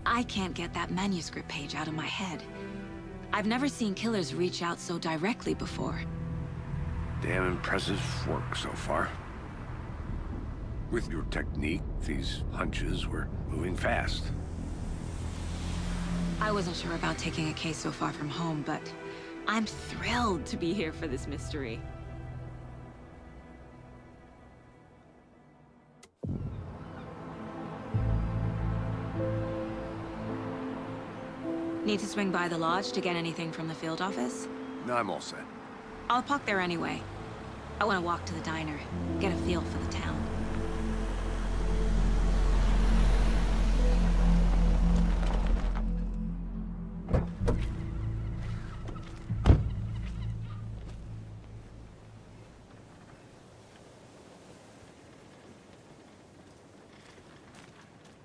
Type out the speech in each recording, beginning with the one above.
I can't get that manuscript page out of my head. I've never seen killers reach out so directly before. Damn impressive work so far. With your technique, these hunches were moving fast. I wasn't sure about taking a case so far from home, but I'm thrilled to be here for this mystery. Need to swing by the lodge to get anything from the field office? No, I'm all set. I'll park there anyway. I want to walk to the diner, get a feel for the town.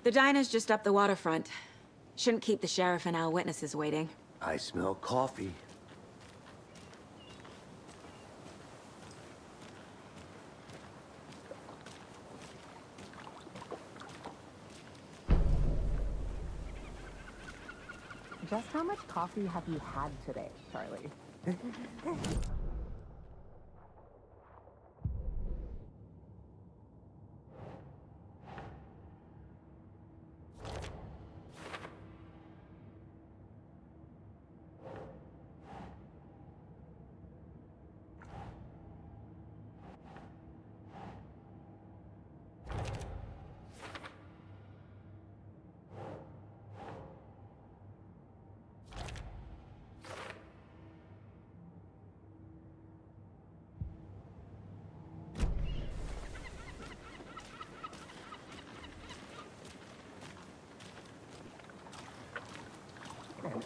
The diner's just up the waterfront. Shouldn't keep the sheriff and our witnesses waiting. I smell coffee. Just how much coffee have you had today, Charlie?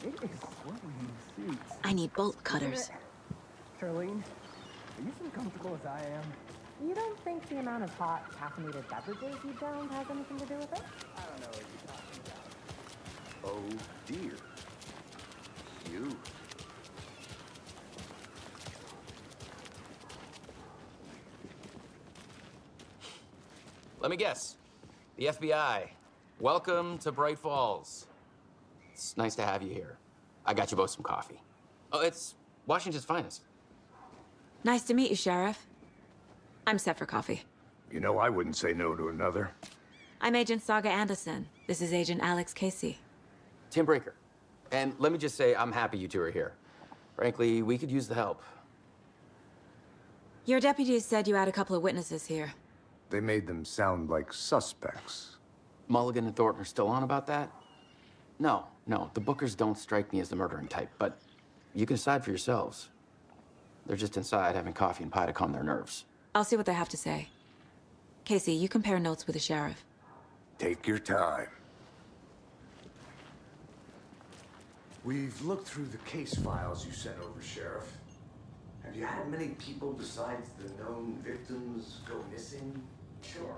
It is sweaty in these suits. I need bolt cutters. Charlene, are you as comfortable as I am? You don't think the amount of hot, caffeinated beverages you downed has anything to do with it? I don't know what you're talking about. Oh dear. You. Let me guess. The FBI. Welcome to Bright Falls. It's nice to have you here. I got you both some coffee. Oh, it's Washington's finest. Nice to meet you, Sheriff. I'm set for coffee. You know, I wouldn't say no to another. I'm Agent Saga Anderson. This is Agent Alex Casey. Tim Breaker. And let me just say, I'm happy you two are here. Frankly, we could use the help. Your deputies said you had a couple of witnesses here. They made them sound like suspects. Mulligan and Thornton are still on about that? No, the Bookers don't strike me as the murdering type, but you can decide for yourselves. They're just inside having coffee and pie to calm their nerves. I'll see what they have to say. Casey, you compare notes with the sheriff. Take your time. We've looked through the case files you sent over, Sheriff. Have you had many people besides the known victims go missing? Sure.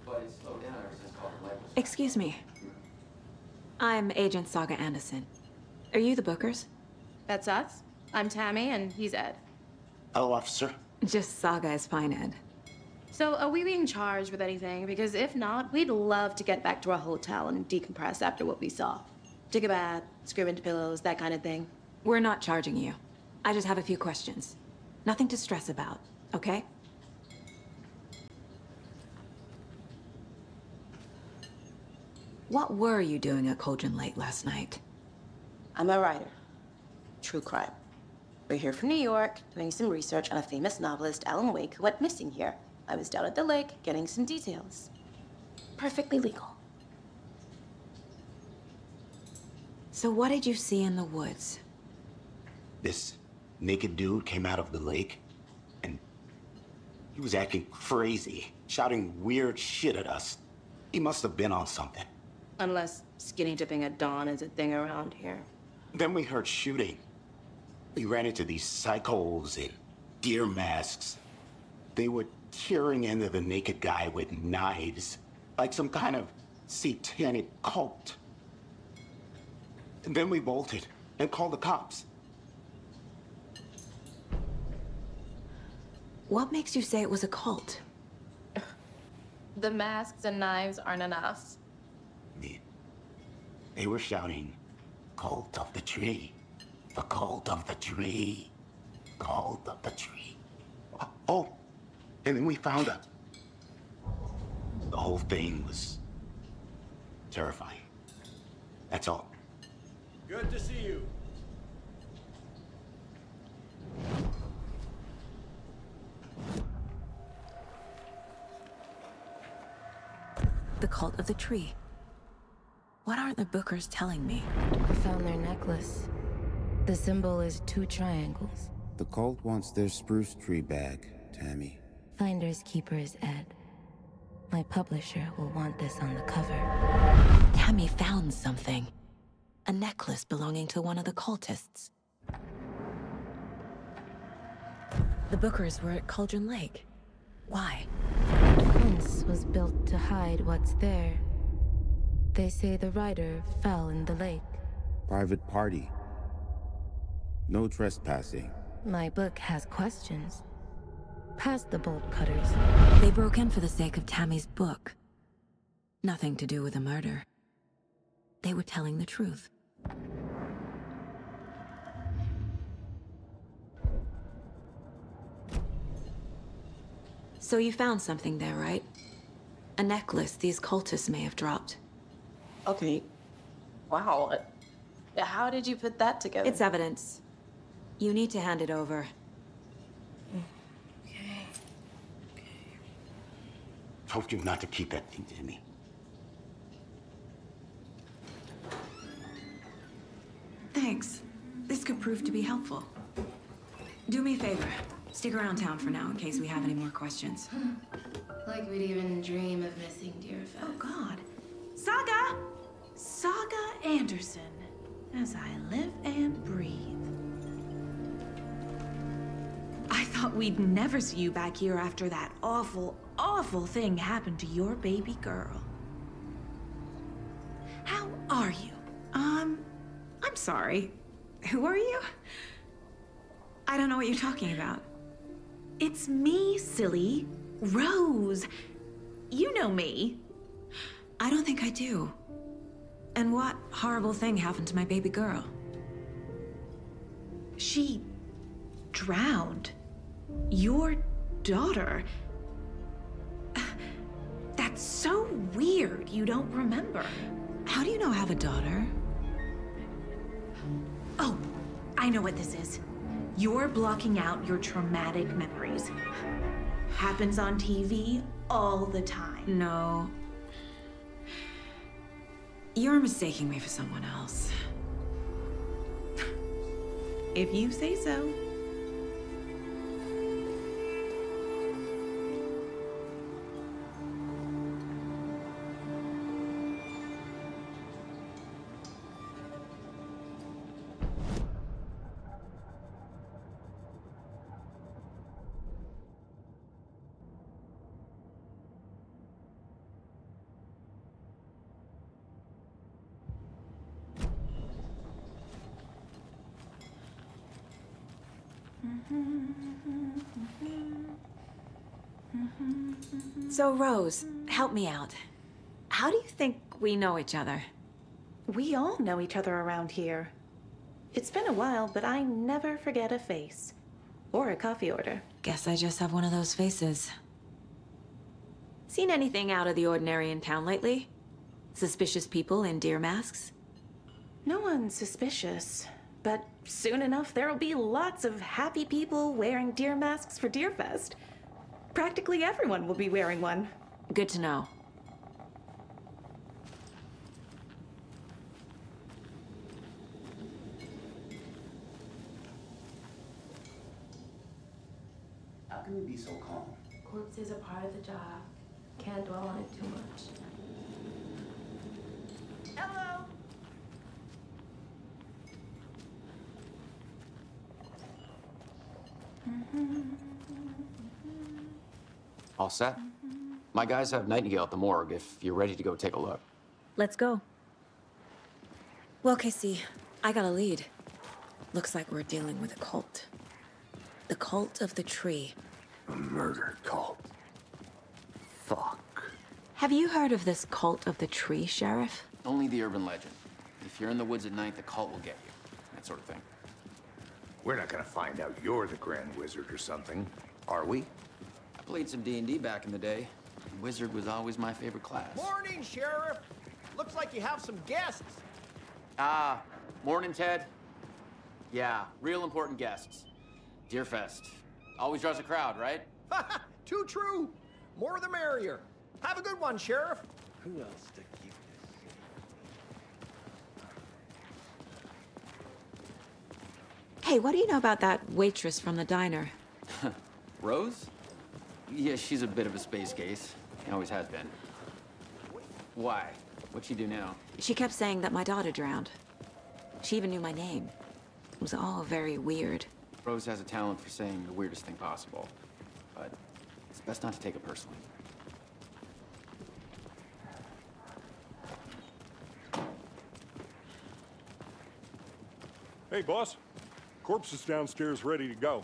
But it's slowed down ever since Calder Lake was... Excuse me. I'm Agent Saga Anderson. Are you the Bookers? That's us. I'm Tammy, and he's Ed. Hello, officer. Just Saga is fine, Ed. So, are we being charged with anything? Because if not, we'd love to get back to our hotel and decompress after what we saw. Take a bath, scream into pillows, that kind of thing. We're not charging you. I just have a few questions. Nothing to stress about, okay? What were you doing at Cauldron Lake last night? I'm a writer. True crime. We're here from New York, doing some research on a famous novelist, Alan Wake, who went missing here. I was down at the lake, getting some details. Perfectly legal. So what did you see in the woods? This naked dude came out of the lake, and he was acting crazy, shouting weird shit at us. He must have been on something. Unless skinny dipping at dawn is a thing around here. Then we heard shooting. We ran into these psychos in deer masks. They were tearing into the naked guy with knives, like some kind of satanic cult. And then we bolted and called the cops. What makes you say it was a cult? The masks and knives aren't enough. They were shouting, "Cult of the tree. The cult of the tree. Cult of the tree." Oh, and then we found out. The whole thing was terrifying. That's all. Good to see you. The cult of the tree. What aren't the Bookers telling me? I found their necklace. The symbol is 2 triangles. The cult wants their spruce tree back, Tammy. Finders keepers, Ed. My publisher will want this on the cover. Tammy found something. A necklace belonging to one of the cultists. The Bookers were at Cauldron Lake. Why? The fence was built to hide what's there. They say the rider fell in the lake. Private party. No trespassing. My book has questions. Past the bolt cutters. They broke in for the sake of Tammy's book. Nothing to do with a murder. They were telling the truth. So you found something there, right? A necklace these cultists may have dropped. Okay. Wow. How did you put that together? It's evidence. You need to hand it over. Okay. Told you not to keep that thing to me. Thanks. This could prove to be helpful. Do me a favor. Stick around town for now in case we have any more questions. Like we'd even dream of missing Deerfest. Oh, God. Saga! Saga Anderson. As I live and breathe. I thought we'd never see you back here after that awful, awful thing happened to your baby girl. How are you? I'm sorry. Who are you? I don't know what you're talking about. It's me, silly. Rose. You know me. I don't think I do. And what horrible thing happened to my baby girl? She drowned. Your daughter. That's so weird you don't remember. How do you know I have a daughter? Oh, I know what this is. You're blocking out your traumatic memories. Happens on TV all the time. No. You're mistaking me for someone else. If you say so. So, Rose, help me out. How do you think we know each other? We all know each other around here. It's been a while, but I never forget a face. Or a coffee order. Guess I just have one of those faces. Seen anything out of the ordinary in town lately? Suspicious people in deer masks? No one's suspicious. But soon enough, there'll be lots of happy people wearing deer masks for Deerfest. Practically everyone will be wearing one. Good to know. How can you be so calm? Corpse is a part of the job. Can't dwell on it too much. Hello! All set? My guys have Nightingale at the morgue if you're ready to go take a look. Let's go. Well, Casey, I got a lead. Looks like we're dealing with a cult. The cult of the tree. A murder cult. Fuck. Have you heard of this cult of the tree, Sheriff? Only the urban legend. If you're in the woods at night, the cult will get you. That sort of thing. We're not gonna find out you're the Grand Wizard or something, are we? I played some D&D back in the day. And Wizard was always my favorite class. Morning, Sheriff. Looks like you have some guests. Ah, morning, Ted. Yeah, real important guests. Deerfest. Always draws a crowd, right? Too true. More the merrier. Have a good one, Sheriff. Who else to keep this? Hey, what do you know about that waitress from the diner? Rose? Yeah, she's a bit of a space case. Always has been. Why? What'd she do now? She kept saying that my daughter drowned. She even knew my name. It was all very weird. Rose has a talent for saying the weirdest thing possible. But it's best not to take it personally. Hey, boss. Corpse is downstairs ready to go.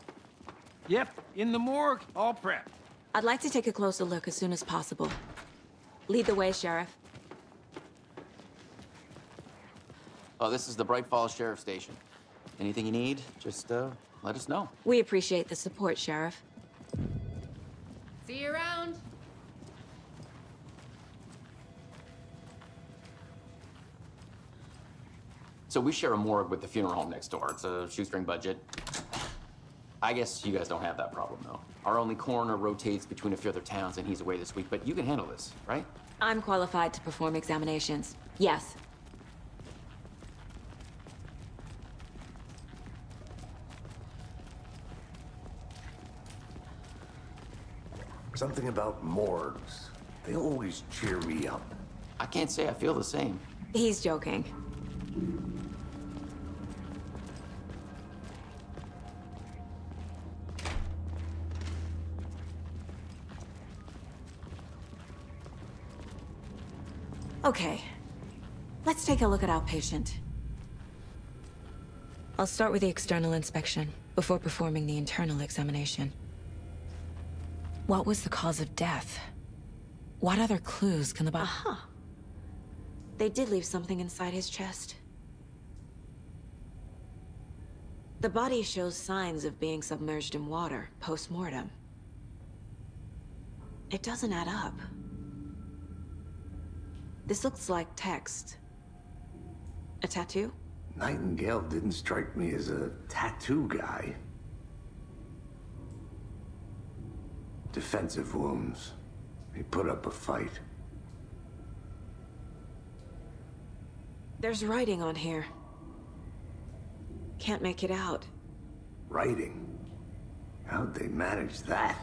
Yep, in the morgue, all prepped. I'd like to take a closer look as soon as possible. Lead the way, Sheriff. Oh, this is the Bright Falls Sheriff Station. Anything you need, just let us know. We appreciate the support, Sheriff. See you around. So we share a morgue with the funeral home next door. It's a shoestring budget. I guess you guys don't have that problem, though. Our only coroner rotates between a few other towns, and he's away this week, but you can handle this, right? I'm qualified to perform examinations. Yes. Something about morgues. They always cheer me up. I can't say I feel the same. He's joking. Okay, let's take a look at our patient. I'll start with the external inspection before performing the internal examination. What was the cause of death? What other clues can the body... Aha! They did leave something inside his chest. The body shows signs of being submerged in water post-mortem. It doesn't add up. This looks like text. A tattoo? Nightingale didn't strike me as a tattoo guy. Defensive wounds. He put up a fight. There's writing on here. Can't make it out. Writing? How'd they manage that?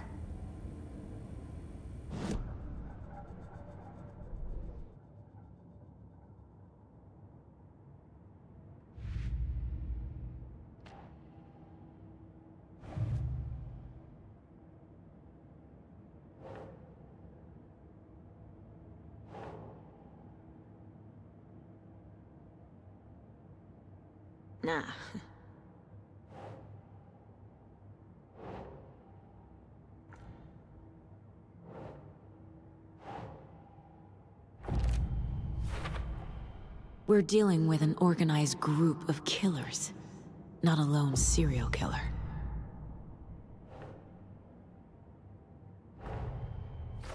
Nah. We're dealing with an organized group of killers, not a lone serial killer.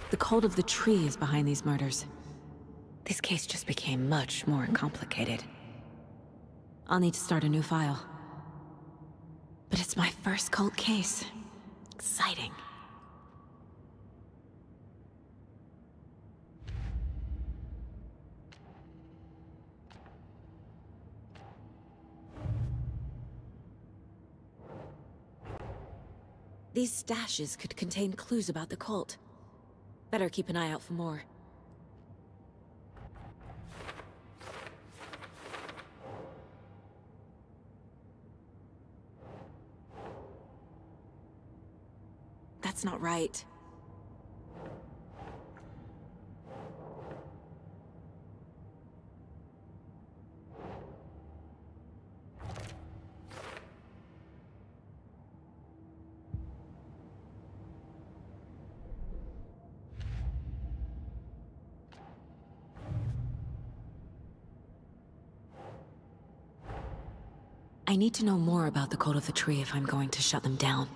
The cult of the tree is behind these murders. This case just became much more complicated. I'll need to start a new file. But it's my first cult case. Exciting. These stashes could contain clues about the cult. Better keep an eye out for more. That's not right. I need to know more about the Code of the Tree if I'm going to shut them down.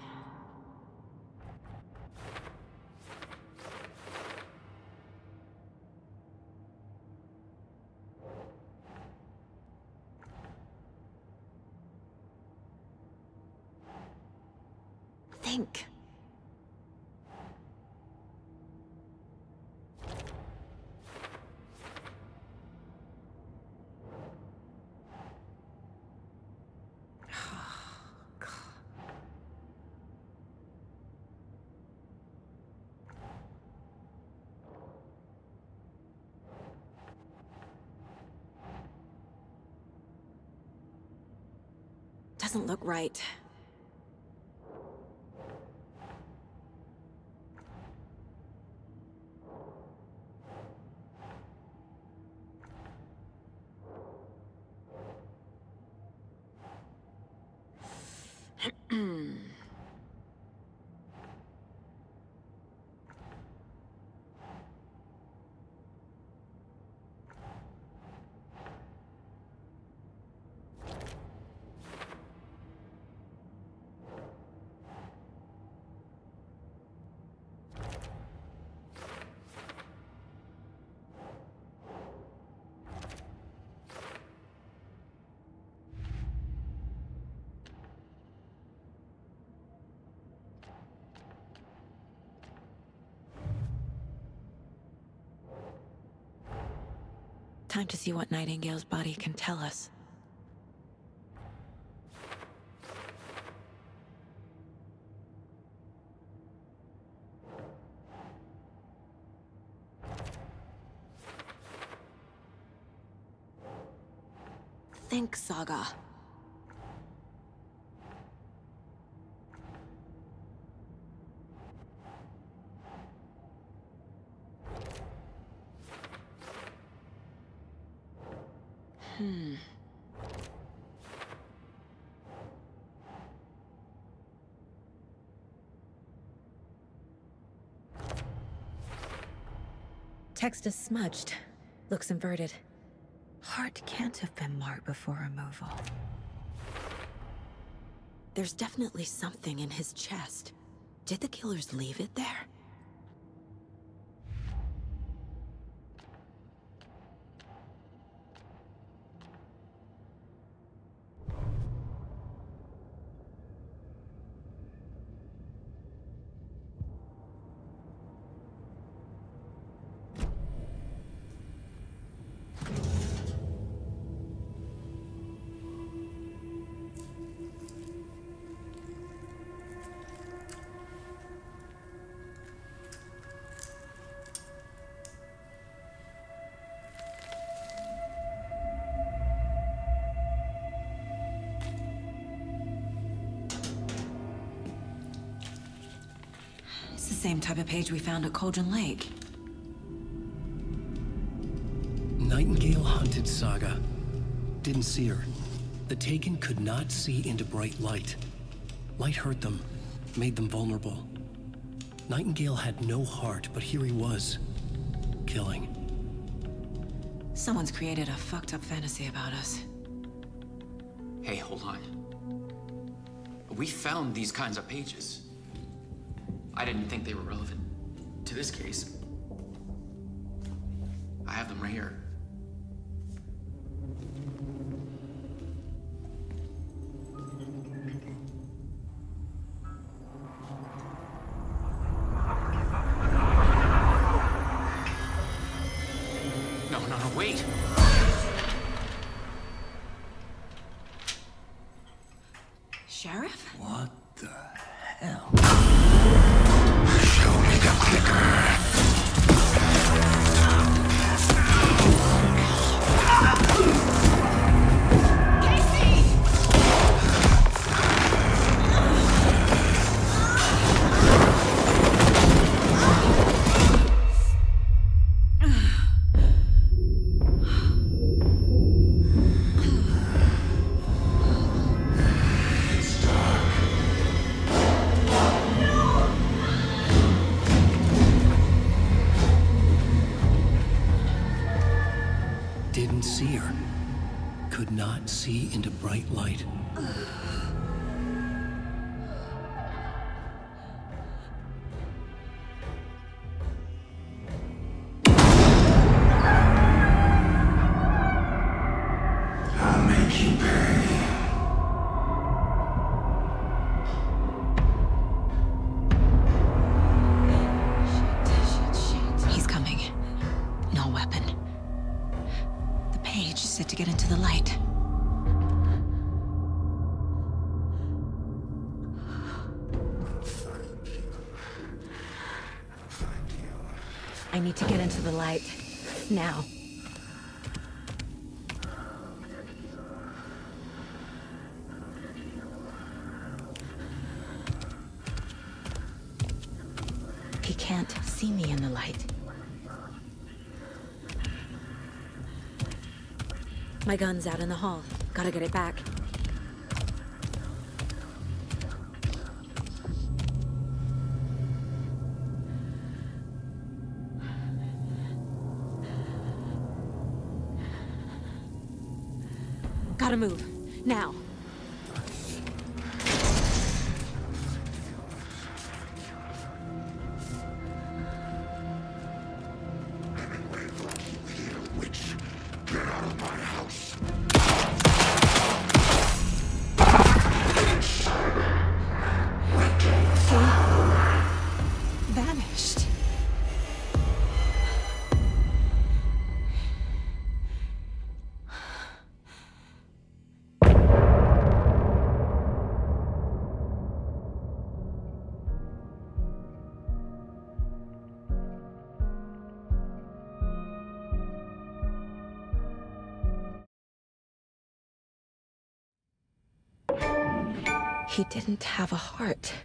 Think. Doesn't look right. Time to see what Nightingale's body can tell us. Think, Saga. Text is smudged. Looks inverted. Heart can't have been marked before removal. There's definitely something in his chest. Did the killers leave it there? It's the same type of page we found at Cauldron Lake. Nightingale hunted Saga. Didn't see her. The Taken could not see into bright light. Light hurt them, made them vulnerable. Nightingale had no heart, but here he was, killing. Someone's created a fucked up fantasy about us. Hey, hold on. We found these kinds of pages. I didn't think they were relevant to this case. I have them right here. No, wait. Sheriff? What the hell? Show me the clicker. Didn't see her. Could not see into bright light. I'll make you pay. He's coming. No weapon. The page said to get into the light. I need to get into the light. Now. He can't see me in the light. My gun's out in the hall. Gotta get it back. Gotta move. Now. Get out of my house. He vanished. He didn't have a heart.